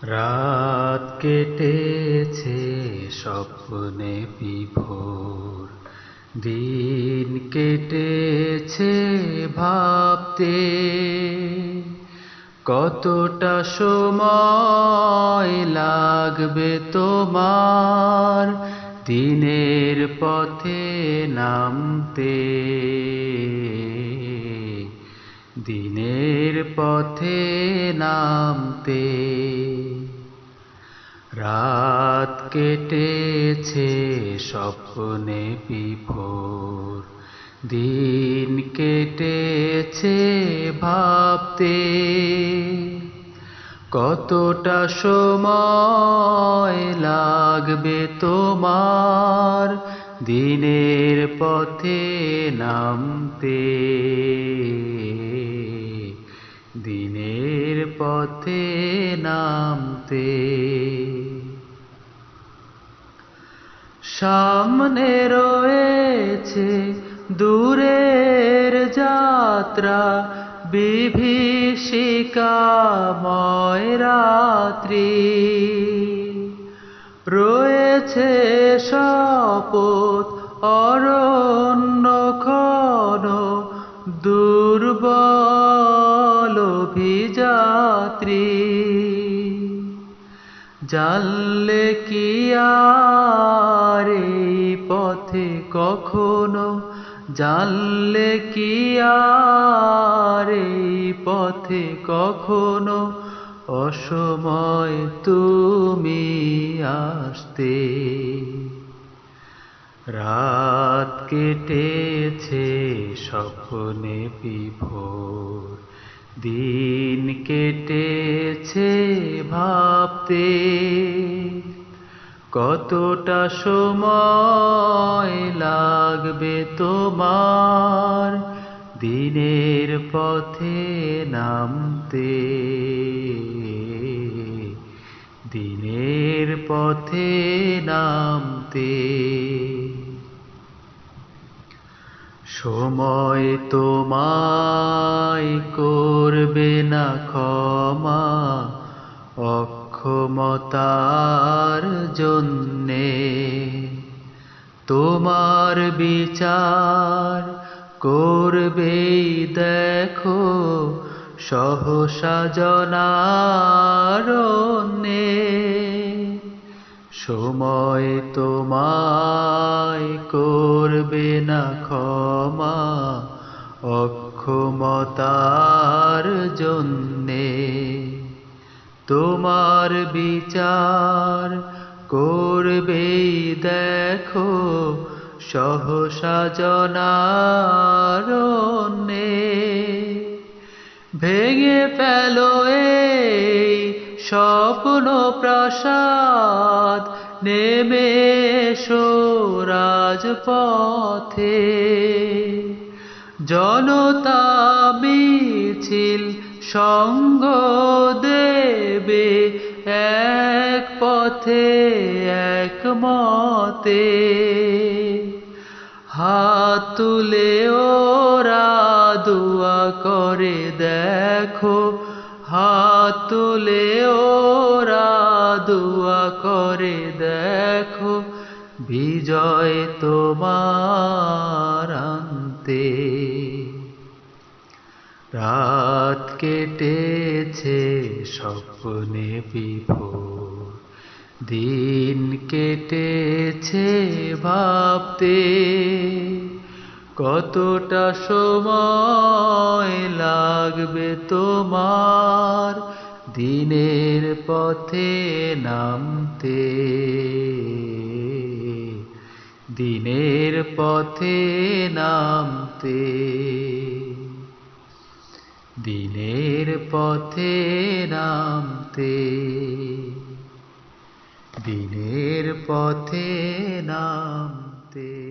রাত কেটেছে স্বপ্নে বিভোর, দিন কেটেছে ভাবতে কতটা সময় লাগবে তোমার দিনের পথে নামতে, দিনের পথে নামতে। রাত কেটেছে স্বপ্নে বিভোর, দিন কেটেছে ভাবতে কতটা সময় লাগবে তোমার দিনের পথে নামতে, দিনের পথে নামতে। সামনে রয়েছে দূরের যাত্রা, বিভীষিকাময় রাত্রি, রয়েছে শপথ অরণ্য ক্ষণ, দুর্বল অভিযাত্রী। জানলে কি আর এই পথে কখনো, জানলে কি আর এই পথে কখনো অসময় তুমি আসতে। রাত কেটেছে স্বপ্নে বিভোর, দিন কেটেছে ভাবতে কতটা সময় লাগবে তোমার দিনের পথে নামতে, দিনের পথে নামতে। সময় তোমায় করবে না ক্ষমা অক্ষমতার জন্যে, তোমার বিচার করবেই দেখো সহসা জনারণ্যে। সময় তোমায় করবে না ক্ষমা অক্ষমতার জন্যে, তোমার বিচার করবেই দেখো সহসা জনারণ্যে। ভেঙে ফেলো এই স্বপ্ন প্রাসাদ, নেমে এসো রাজপথে। জনতা মিছিল সঙ্গ দেবে এক পথে এক মতে। হাত তুলে ওরা দোয়া করে দেখো, হাত তুলে ওরা দোয়া করে দেখো বিজয় তোমার আনতে। রাত কেটেছে স্বপ্নে বিভোর, দিন কেটেছে ভাবতে কতটা সময় লাগবে তোমার দিনের পথে নামতে, দিনের পথে নামতে, দিনের পথে নামতে, দিনের পথে নামতে।